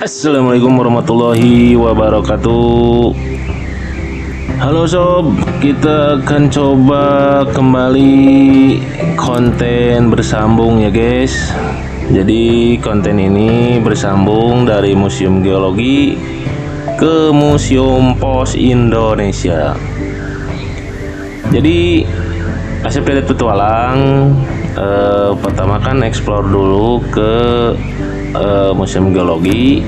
Assalamualaikum warahmatullahi wabarakatuh. Halo sob, kita akan coba kembali konten bersambung ya guys. Jadi konten ini bersambung dari Museum Geologi ke Museum Pos Indonesia. Jadi asep petualang, pertama kan explore dulu ke Museum Geologi,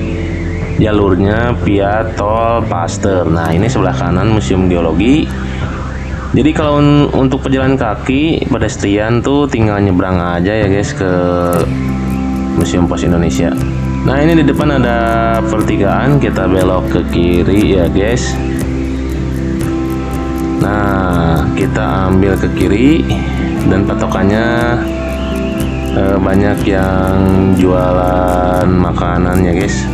jalurnya via tol Paster. Nah ini sebelah kanan Museum Geologi. Jadi kalau untuk pejalan kaki pedestrian tuh tinggal nyebrang aja ya guys ke Museum Pos Indonesia. Nah ini di depan ada pertigaan, kita belok ke kiri ya guys. Nah kita ambil ke kiri dan patokannya banyak yang jualan makanan ya guys.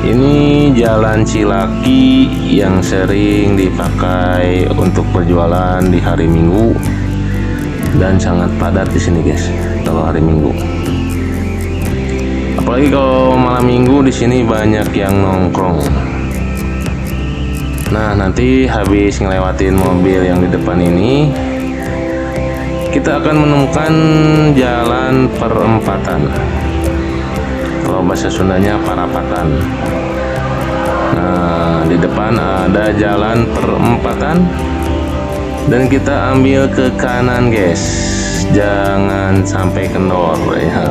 Ini jalan Cilaki yang sering dipakai untuk berjualan di hari Minggu dan sangat padat di sini guys kalau hari Minggu. Apalagi kalau malam Minggu di sini banyak yang nongkrong. Nah nanti habis ngelewatin mobil yang di depan ini, kita akan menemukan jalan perempatan. Kalau bahasa Sundanya parapatan. Nah, di depan ada jalan perempatan dan kita ambil ke kanan, guys. Jangan sampai kendor ya.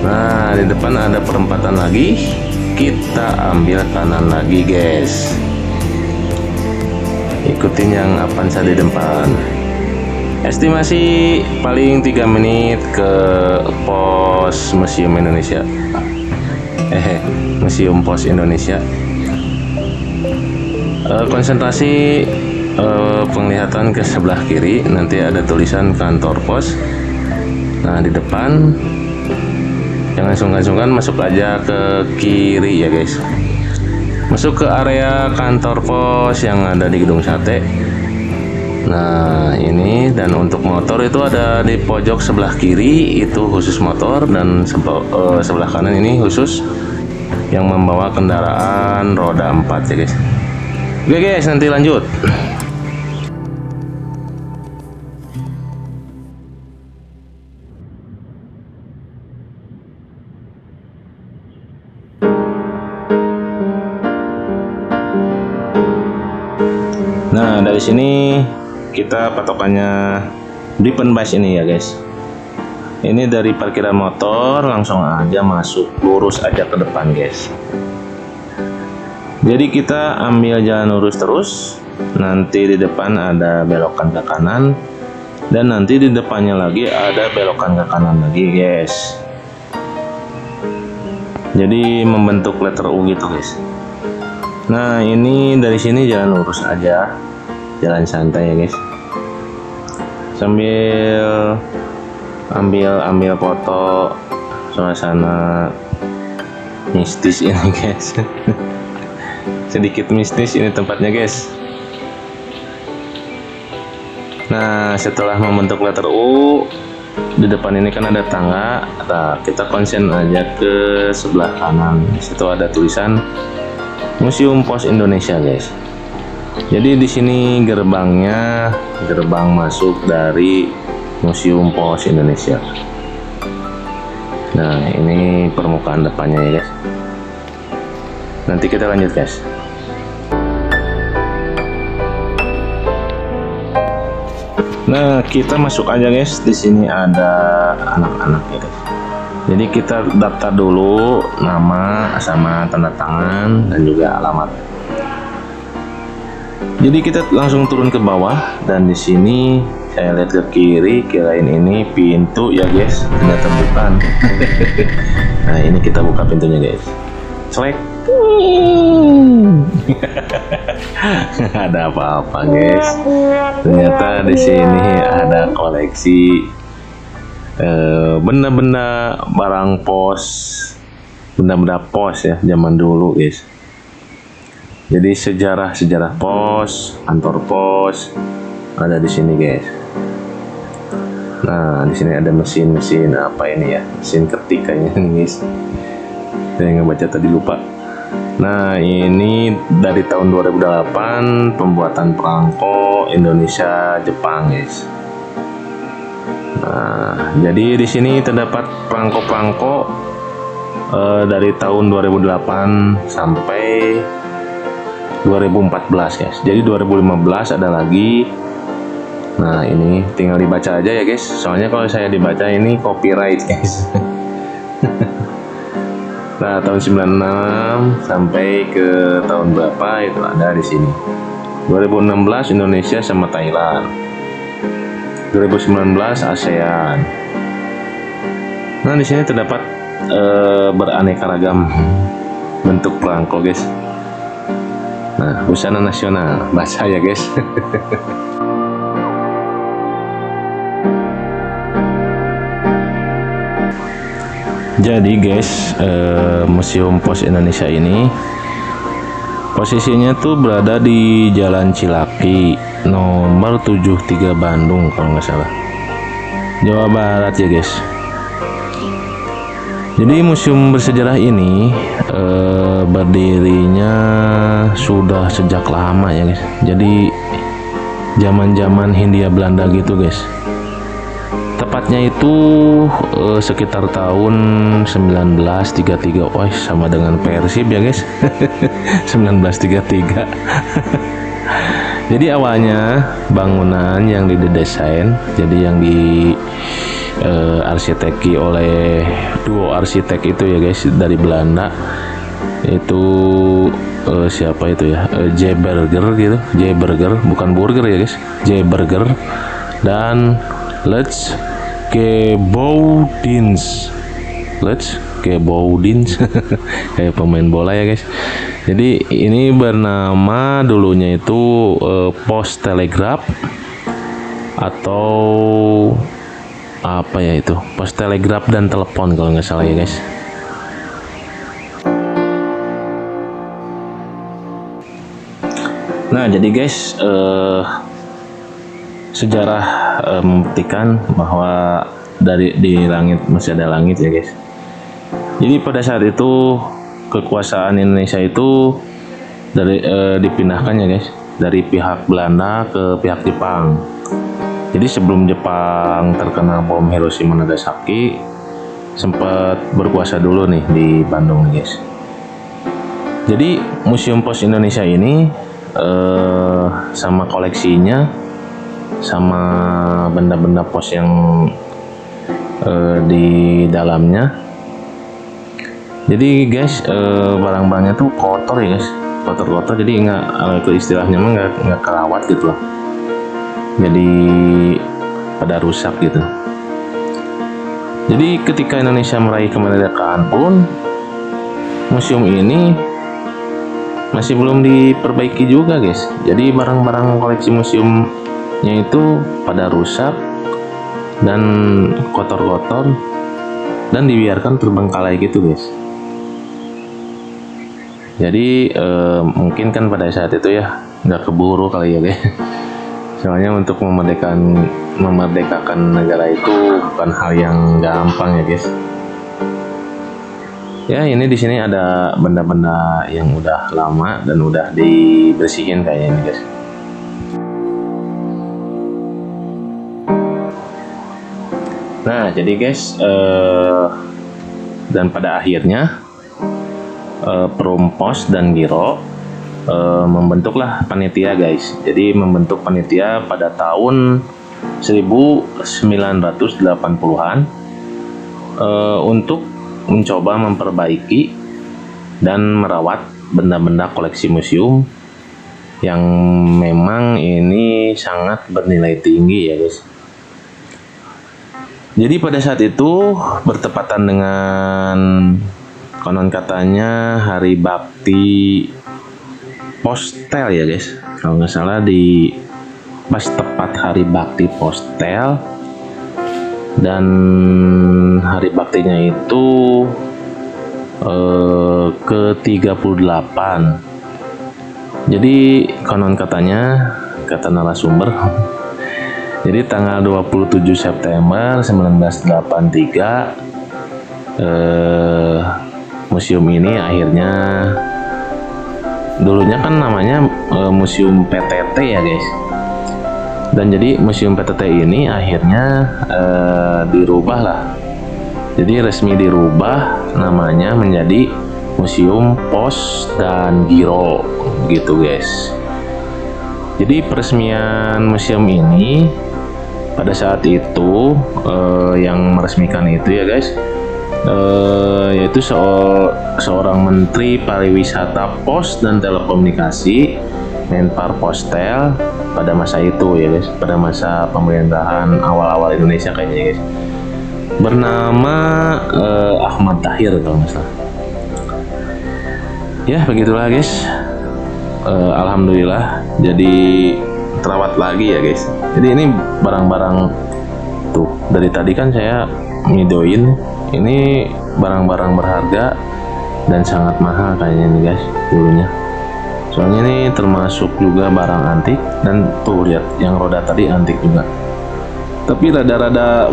Nah, di depan ada perempatan lagi. Kita ambil kanan lagi, guys. Ikutin yang Avanza di depan. Estimasi paling 3 menit ke pos Museum Indonesia. Museum Pos Indonesia. Konsentrasi penglihatan ke sebelah kiri, nanti ada tulisan kantor pos. Nah di depan jangan sungkan-sungkan, masuk aja ke kiri ya guys. Masuk ke area kantor pos yang ada di Gedung Sate. Nah ini, dan untuk motor itu ada di pojok sebelah kiri itu khusus motor, dan sebelah kanan ini khusus yang membawa kendaraan roda 4 ya guys. Oke guys, nanti lanjut. Nah dari sini kita patokannya Dipenbas ini ya guys. Ini dari parkiran motor langsung aja masuk, lurus aja ke depan guys. Jadi kita ambil jalan lurus terus, nanti di depan ada belokan ke kanan, dan nanti di depannya lagi ada belokan ke kanan lagi guys. Jadi membentuk letter U gitu guys. Nah ini dari sini jalan lurus aja, jalan santai ya guys, sambil ambil foto suasana mistis ini guys. Sedikit mistis ini tempatnya guys. Nah setelah membentuk letter U, di depan ini kan ada tangga. Nah, kita konsen aja ke sebelah kanan, situ ada tulisan Museum Pos Indonesia guys. Jadi di sini gerbangnya, gerbang masuk dari Museum Pos Indonesia. Nah ini permukaan depannya ya guys. Nanti kita lanjut guys. Nah kita masuk aja guys. Di sini ada anak-anak ya guys. Jadi kita daftar dulu nama sama tanda tangan dan juga alamat. Jadi kita langsung turun ke bawah, dan di sini saya lihat ke kiri, kirain ini pintu ya guys, ternyata bukan. Nah ini kita buka pintunya guys. Selek. Ada apa-apa guys? Ternyata di sini ada koleksi benda-benda barang pos, benda-benda pos ya zaman dulu guys. Jadi sejarah pos, kantor pos ada di sini guys. Nah, di sini ada mesin apa ini ya? Mesin ketik kayaknya nih, guys. Saya ngebaca tadi lupa. Nah, ini dari tahun 2008 pembuatan perangko Indonesia Jepang, guys. Nah, jadi di sini terdapat perangko-perangko dari tahun 2008 sampai 2014, guys. Jadi 2015 ada lagi. Nah, ini tinggal dibaca aja ya, guys. Soalnya kalau saya dibaca ini copyright, guys. Nah, tahun 96 sampai ke tahun berapa itu ada di sini. 2016 Indonesia sama Thailand. 2019 ASEAN. Nah, di sini terdapat beraneka ragam bentuk perangko, guys. Nah, busana nasional, baca ya, guys. Jadi guys, Museum Pos Indonesia ini posisinya tuh berada di Jalan Cilaki nomor 73 Bandung kalau nggak salah, Jawa Barat ya guys. Jadi museum bersejarah ini berdirinya sudah sejak lama ya guys. Jadi zaman-zaman Hindia Belanda gitu guys. Tepatnya itu sekitar tahun 1933. Wah, sama dengan Persib ya guys. 1933. Jadi awalnya bangunan yang didesain, jadi yang di arsiteki oleh duo arsitek itu ya guys dari Belanda. Itu siapa itu ya? J. Berger gitu. J. Berger, bukan burger ya guys. J. Berger dan Let's Keboudins. Let's Keboudins. Kayak pemain bola ya guys. Jadi ini bernama dulunya itu pos telegraf atau apa ya itu? Pos telegraf dan telepon kalau nggak salah ya guys. Nah, jadi guys, sejarah membuktikan bahwa di langit masih ada langit ya guys. Jadi pada saat itu kekuasaan Indonesia itu dipindahkan ya guys, dari pihak Belanda ke pihak Jepang. Jadi sebelum Jepang terkena bom Hiroshima Nagasaki, sempat berkuasa dulu nih di Bandung nih guys. Jadi Museum Pos Indonesia ini sama koleksinya, sama benda-benda pos yang di dalamnya. Jadi guys, barang-barangnya tuh kotor ya guys, kotor-kotor. Jadi nggak, istilahnya mah nggak kerawat gitu loh. Jadi pada rusak gitu. Jadi ketika Indonesia meraih kemerdekaan pun museum ini masih belum diperbaiki juga guys. Jadi barang-barang koleksi museumnya itu pada rusak dan kotor-kotor dan dibiarkan terbengkalai gitu guys. Jadi mungkin kan pada saat itu ya nggak keburu kali ya guys. Soalnya untuk memerdekakan negara itu bukan hal yang gampang ya guys. Ya, ini di sini ada benda-benda yang udah lama dan udah dibersihin kayaknya ini guys. Nah, jadi guys, dan pada akhirnya Perum Pos dan Giro membentuklah panitia guys. Jadi membentuk panitia pada tahun 1980-an untuk mencoba memperbaiki dan merawat benda-benda koleksi museum yang memang ini sangat bernilai tinggi ya guys. Jadi pada saat itu bertepatan dengan konon katanya Hari Bakti Postel ya guys. Kalau nggak salah di pas tepat Hari Bakti Postel, dan hari baktinya itu ke-38. Jadi konon katanya, kata narasumber, Jadi tanggal 27 September 1983 museum ini akhirnya, dulunya kan namanya Museum PTT ya guys. Dan jadi Museum PTT ini akhirnya dirubah lah. Jadi resmi dirubah namanya menjadi Museum Pos dan Giro gitu guys. Jadi peresmian museum ini pada saat itu yang meresmikan itu ya guys, yaitu seorang Menteri Pariwisata Pos dan Telekomunikasi, Menpar Postel pada masa itu ya guys, pada masa pemerintahan awal-awal Indonesia kayaknya guys, bernama Ahmad Tahir kalau nggak salah. Ya begitulah guys. Alhamdulillah jadi terawat lagi ya guys. Jadi ini barang-barang tuh, dari tadi kan saya ngidoin, ini barang-barang berharga dan sangat mahal kayaknya nih guys dulunya. Soalnya ini termasuk juga barang antik, dan tuh lihat yang roda tadi antik juga. Tapi rada-rada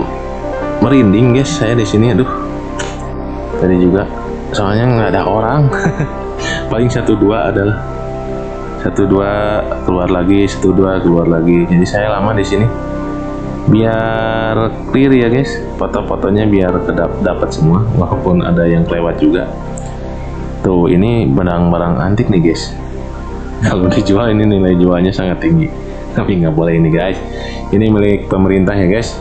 merinding guys saya di sini, aduh. Tadi juga soalnya nggak ada orang. Paling 1-2 adalah 1-2 keluar lagi, 1-2 keluar lagi. Jadi saya lama di sini biar clear ya guys, foto-fotonya biar dapat semua, walaupun ada yang kelewat juga. Tuh ini barang-barang antik nih guys. Kalau dijual ini nilai jualnya sangat tinggi, tapi nggak boleh ini guys. Ini milik pemerintah ya guys.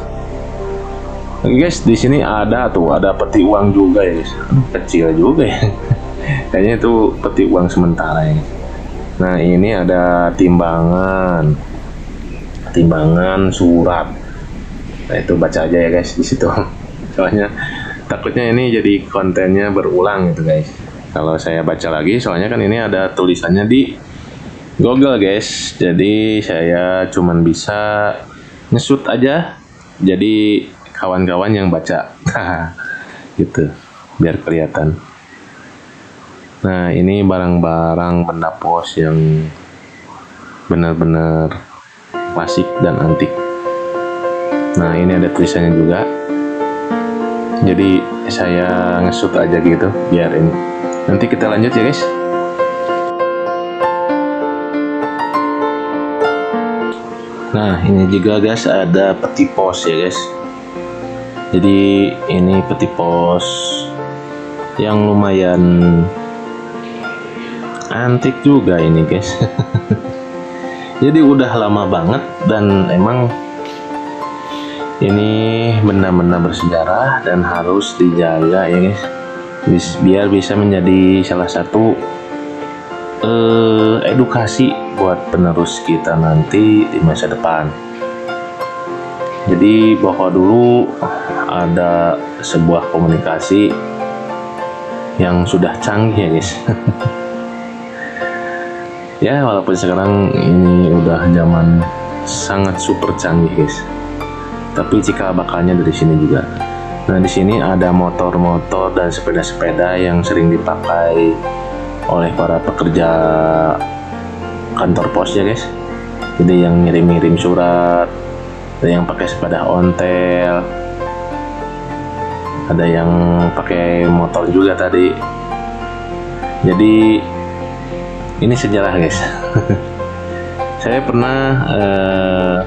Oke guys, di sini ada peti uang juga ya guys. Kecil juga ya. Kayaknya itu peti uang sementara ya guys. Nah ini ada timbangan surat. Nah itu baca aja ya guys di situ. Soalnya takutnya ini jadi kontennya berulang gitu guys. Kalau saya baca lagi, soalnya kan ini ada tulisannya di Google guys. Jadi saya cuman bisa ngesut aja. Jadi kawan-kawan yang baca, gitu, biar kelihatan. Nah ini barang-barang benda pos yang benar-benar klasik dan antik. Nah ini ada tulisannya juga. Jadi saya ngesut aja gitu biar ini. Nanti kita lanjut ya guys. Nah ini juga guys ada peti pos ya guys. Jadi ini peti pos yang lumayan antik juga ini guys. Jadi udah lama banget, dan emang ini benda-benda bersejarah dan harus dijaga ya guys, biar bisa menjadi salah satu edukasi buat penerus kita nanti di masa depan. Jadi bahwa dulu ada sebuah komunikasi yang sudah canggih ya guys. Ya walaupun sekarang ini udah zaman sangat super canggih guys, tapi cikal bakalnya dari sini juga. Nah di sini ada motor-motor dan sepeda-sepeda yang sering dipakai oleh para pekerja kantor pos ya guys. Jadi yang ngirim-ngirim surat, ada yang pakai sepeda ontel, ada yang pakai motor juga tadi. Jadi ini sejarah guys. Saya pernah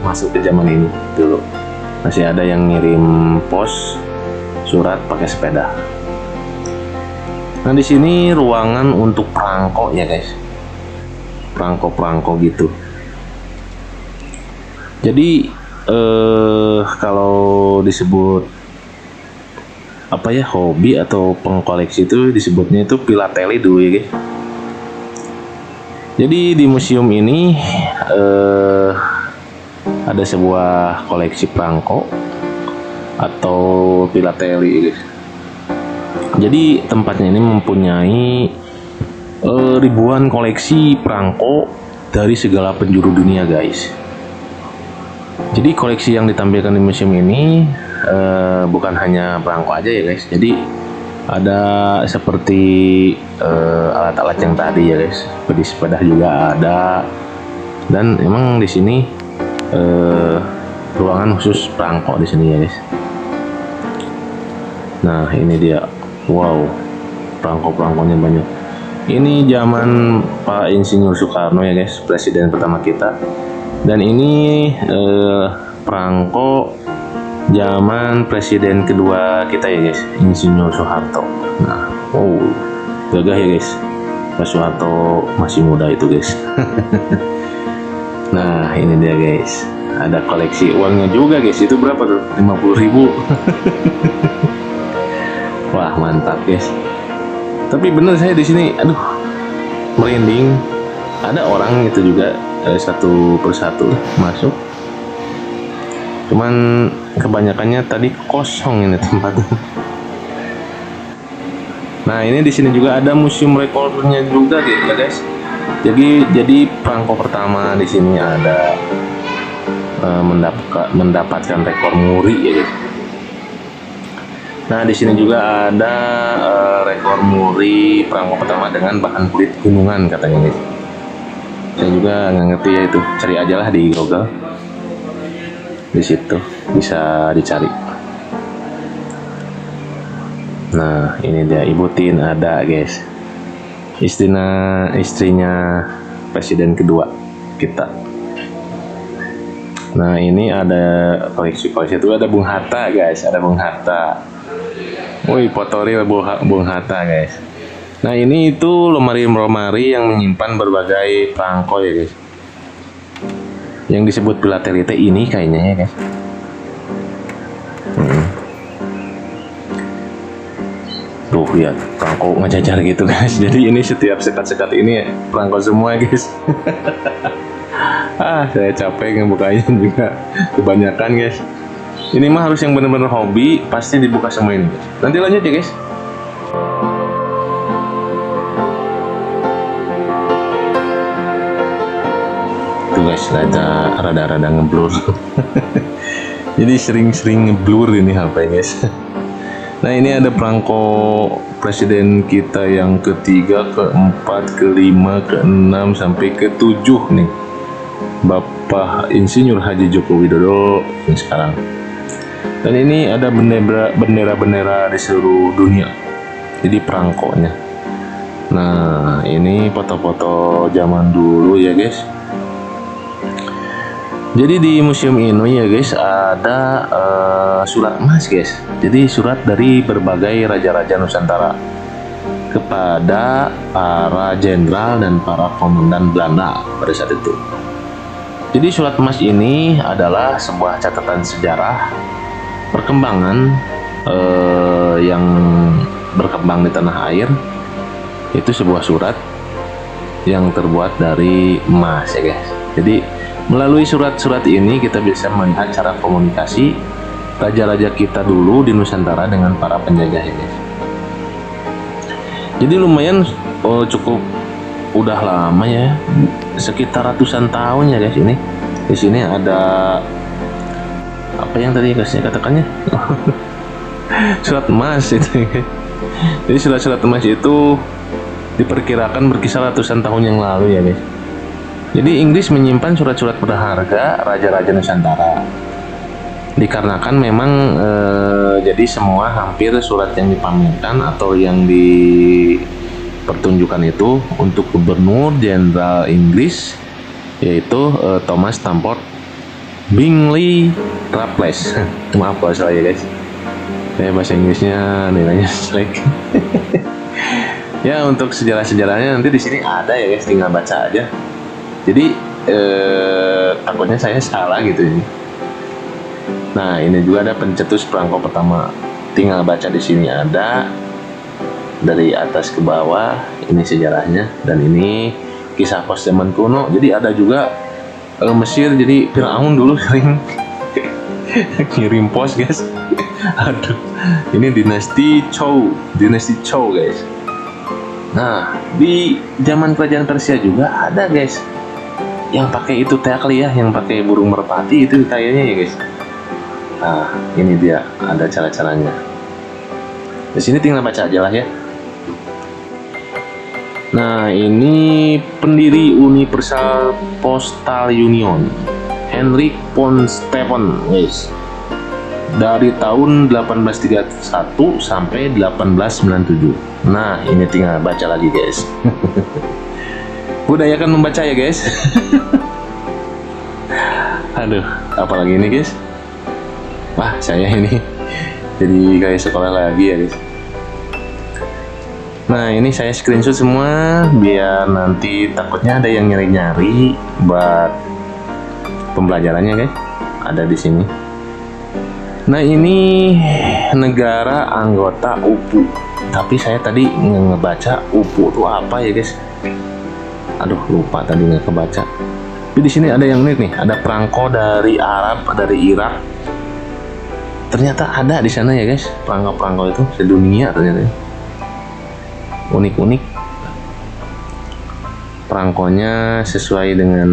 masuk ke zaman ini dulu. Masih ada yang ngirim pos surat pakai sepeda. Nah di sini ruangan untuk perangko ya guys. Perangko gitu. Jadi kalau disebut apa ya, hobi atau pengkoleksi itu disebutnya itu filateli dulu ya guys. Jadi di museum ini ada sebuah koleksi perangko atau filateli guys. Jadi tempatnya ini mempunyai ribuan koleksi perangko dari segala penjuru dunia guys. Jadi koleksi yang ditampilkan di museum ini bukan hanya perangko aja ya guys. Jadi ada seperti alat-alat yang tadi ya guys, seperti sepeda juga ada. Dan emang di sini ruangan khusus perangko di sini ya guys. Nah ini dia, wow, perangko-perangkonya banyak. Ini zaman Pak Insinyur Soekarno ya guys, presiden pertama kita. Dan ini perangko zaman presiden kedua kita ya guys, Insinyur Soeharto. Nah, oh, gagah ya guys. Pak Soeharto masih muda itu guys. Nah, ini dia guys. Ada koleksi uangnya juga guys. Itu berapa tuh? 50.000. Wah, mantap guys. Tapi bener saya di sini, aduh, merinding. Ada orang itu juga satu persatu masuk. Cuman kebanyakannya tadi kosong ini tempatnya. Nah ini di sini juga ada museum rekornya juga gitu ya guys. Jadi perangko pertama di sini ada mendapatkan rekor muri ya guys. Nah di sini juga ada rekor muri perangko pertama dengan bahan kulit gunungan katanya guys. Saya juga nggak ngerti ya itu, cari aja lah di Google. Di situ bisa dicari. Nah ini dia Ibu Tin ada guys, istrinya presiden kedua kita. Nah ini ada koleksi itu ada Bung Hatta guys, ada Bung Hatta. Woi foto real Bung Hatta guys. Nah ini itu lemari-lemari yang menyimpan berbagai perangko ya guys. Yang disebut filateli ini kayaknya ya guys. Tuh lihat perangko ngejajar gitu guys. Jadi ini setiap sekat-sekat ini perangko semua guys. Saya capek ngebukanya juga kebanyakan guys. Ini mah harus yang bener-bener hobi, pasti dibuka semua ini guys. Nanti lanjut ya guys. Tuh guys, rada ngeblur. Jadi sering-sering ngeblur ini HP guys. Nah ini ada perangko presiden kita yang ketiga, keempat, kelima, keenam sampai ketujuh nih, Bapak Insinyur Haji Joko Widodo yang sekarang. Dan ini ada bendera-bendera di seluruh dunia. Jadi perangkonya. Nah ini foto-foto zaman dulu ya guys. Jadi di museum ini ya guys ada surat emas guys. Jadi surat dari berbagai raja-raja Nusantara kepada para jenderal dan para komandan Belanda pada saat itu. Jadi surat emas ini adalah sebuah catatan sejarah perkembangan yang berkembang di tanah air. Itu sebuah surat yang terbuat dari emas ya guys. Jadi melalui surat-surat ini kita bisa melihat cara komunikasi raja-raja kita dulu di Nusantara dengan para penjajah ini. Jadi lumayan cukup udah lama ya, sekitar ratusan tahun ya guys ini. Di sini ada apa yang tadi guysnya katakannya? Surat emas itu. Jadi surat-surat emas itu diperkirakan berkisar ratusan tahun yang lalu ya guys. Jadi Inggris menyimpan surat-surat berharga raja-raja Nusantara. Dikarenakan memang jadi semua hampir surat yang dipamerkan atau yang dipertunjukkan itu untuk gubernur jenderal Inggris, yaitu Thomas Stamford Bingley Raffles. Maaf kalau salah ya guys. Saya bahasa Inggrisnya nilainya jelek. Ya untuk sejarah-sejarahnya nanti di sini ada ya guys, tinggal baca aja. Jadi takutnya saya salah gitu ini. Nah ini juga ada pencetus perangko pertama. Tinggal baca di sini ada dari atas ke bawah. Ini sejarahnya dan ini kisah pos zaman kuno. Jadi ada juga Mesir. Jadi Firaun dulu sering kirim pos guys. Aduh, ini dinasti Chow guys. Nah di zaman kerajaan Persia juga ada guys yang pakai itu tekli ya, yang pakai burung merpati itu kayaknya ya guys. Nah ini dia ada cara-caranya. Di sini tinggal baca aja lah ya. Nah ini pendiri Universal Postal Union Hendrik von Stephan, guys. Dari tahun 1831 sampai 1897. Nah, ini tinggal baca lagi, guys. Budayakan membaca ya, guys. Aduh, apalagi ini, guys. Wah, saya ini jadi kayak sekolah lagi ya, guys. Nah, ini saya screenshot semua biar nanti takutnya ada yang nyari-nyari buat pembelajarannya, guys. Ada di sini. Nah, ini negara anggota UPU. Tapi saya tadi ngebaca UPU itu apa ya, guys? Aduh, lupa tadi nggak kebaca. Tapi di sini ada yang unik nih, ada perangko dari Arab, dari Irak. Ternyata ada di sana ya, guys. Perangko-perangko itu sedunia ternyata. Unik-unik. Perangkonya sesuai dengan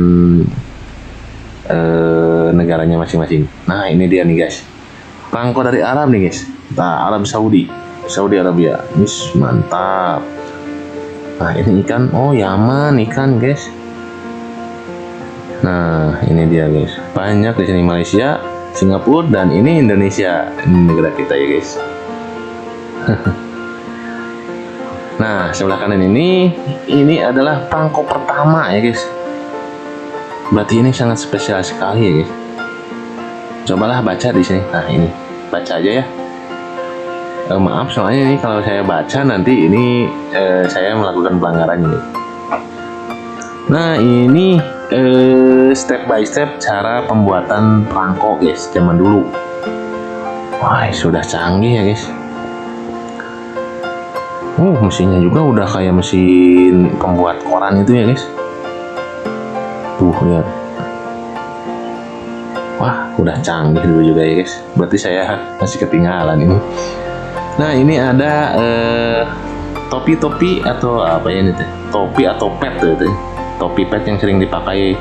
negaranya masing-masing. Nah, ini dia nih, guys. Perangko dari Arab nih, guys. Nah, Arab Saudi Arabia. Mantap. Nah, ini ikan. Oh, Yaman ikan, guys. Nah, ini dia, guys. Banyak di sini, Malaysia, Singapura, dan ini Indonesia. Ini negara kita ya, guys. Nah, sebelah kanan ini adalah perangko pertama ya, guys. Berarti ini sangat spesial sekali ya, guys. Cobalah baca di sini. Nah, ini baca aja ya. Maaf, soalnya ini kalau saya baca nanti ini saya melakukan pelanggaran ini. Nah, ini step by step cara pembuatan perangko, guys, zaman dulu. Wah, sudah canggih ya, guys. Mesinnya juga udah kayak mesin pembuat koran itu ya, guys. Tuh, lihat. Wah, udah canggih dulu juga ya, guys. Berarti saya masih ketinggalan ini. Nah, ini ada topi-topi atau apa ya ini teh? Topi atau pet itu. Topi pet yang sering dipakai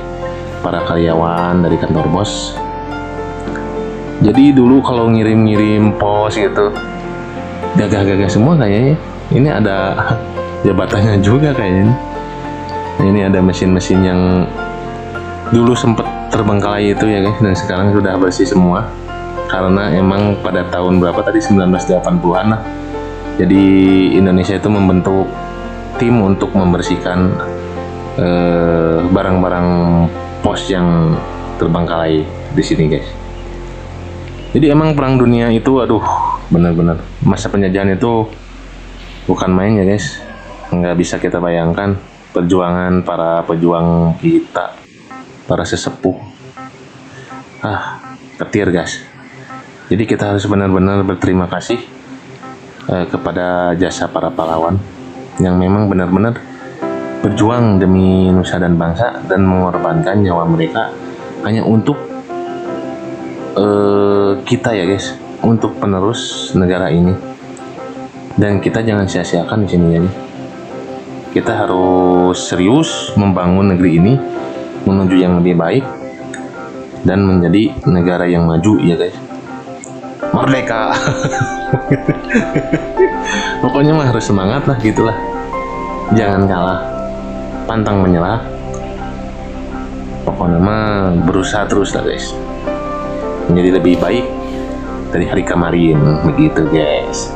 para karyawan dari kantor bos. Jadi dulu kalau ngirim-ngirim pos gitu, gagah-gagah semua kayaknya. Ini ada jabatannya juga kayaknya. Nah, ini ada mesin-mesin yang dulu sempet terbengkalai itu ya, guys, dan sekarang sudah bersih semua karena emang pada tahun berapa tadi, 1980-an lah, jadi Indonesia itu membentuk tim untuk membersihkan barang-barang pos yang terbengkalai di sini, guys. Jadi emang perang dunia itu, aduh, benar-benar masa penjajahan itu bukan main ya, guys. Nggak bisa kita bayangkan perjuangan para pejuang kita, para sesepuh. Ketir, guys. Jadi kita harus benar-benar berterima kasih kepada jasa para pahlawan yang memang benar-benar berjuang demi nusa dan bangsa dan mengorbankan nyawa mereka hanya untuk kita ya, guys, untuk penerus negara ini. Dan kita jangan sia-siakan di sini ya, guys. Kita harus serius membangun negeri ini menuju yang lebih baik dan menjadi negara yang maju ya, guys. Merdeka. Pokoknya mah harus semangat lah, gitulah. Jangan kalah, pantang menyerah. Pokoknya mah berusaha terus lah, guys, menjadi lebih baik dari hari kemarin, begitu, guys.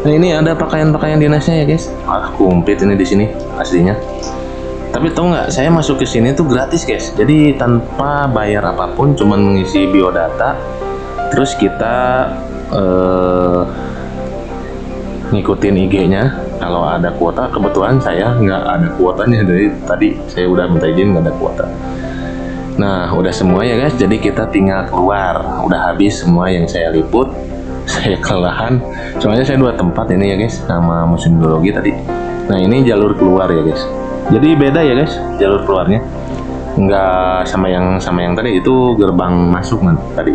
Nah, ini ada pakaian-pakaian dinasnya ya, guys. Komplit ini di sini aslinya. Tapi tahu nggak, saya masuk ke sini tuh gratis, guys. Jadi tanpa bayar apapun, cuman mengisi biodata. Terus kita ngikutin IG-nya. Kalau ada kuota, kebetulan saya nggak ada kuotanya, dari tadi saya udah minta izin nggak ada kuota. Nah, udah semua ya, guys. Jadi kita tinggal keluar. Udah habis semua yang saya liput. Saya kelelahan. Soalnya saya 2 tempat ini ya, guys, sama Museum Geologi tadi. Nah, ini jalur keluar ya, guys. Jadi beda ya, guys, jalur keluarnya. Nggak sama yang tadi, itu gerbang masuk tadi.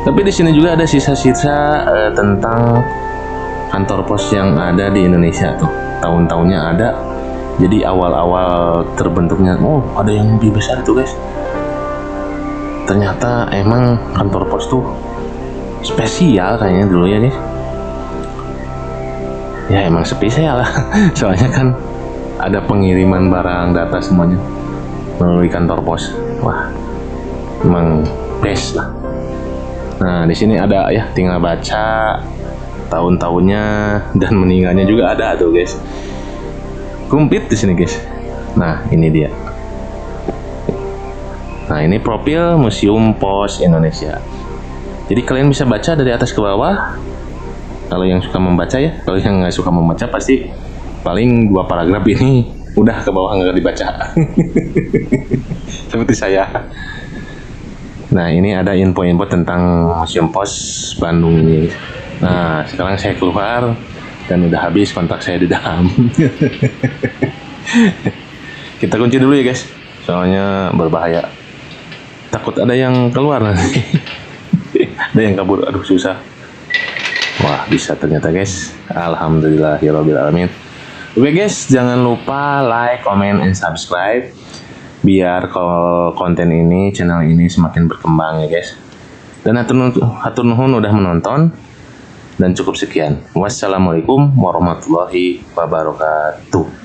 Tapi di sini juga ada sisa-sisa tentang kantor pos yang ada di Indonesia tuh. Tahun-tahunnya ada. Jadi awal-awal terbentuknya, ada yang lebih besar itu, guys. Ternyata emang kantor pos tuh spesial kayaknya dulu ya, guys. Ya emang spesial lah. Soalnya kan ada pengiriman barang, data semuanya melalui kantor pos. Wah, Emang best lah. Nah, di sini ada ya, tinggal baca tahun-tahunnya dan meninggalnya juga ada tuh guys. Komplit di sini guys. Nah, ini dia. Nah, ini profil Museum Pos Indonesia. Jadi kalian bisa baca dari atas ke bawah. Kalau yang suka membaca ya, kalau yang nggak suka membaca pasti paling 2 paragraf ini udah ke bawah nggak dibaca. Seperti saya. Nah, ini ada info-info tentang Museum Pos Bandung ini. Nah, sekarang saya keluar dan udah habis kontak saya di dalam. Kita kunci dulu ya guys, soalnya berbahaya. Takut ada yang keluar nanti. Ada yang kabur, aduh susah. Wah, bisa ternyata guys. Alhamdulillahirobbilalamin. Oke guys, jangan lupa like, comment, and subscribe biar kalau konten ini, channel ini semakin berkembang ya guys. Dan hatur nuhun udah menonton. Dan cukup sekian. Wassalamualaikum warahmatullahi wabarakatuh.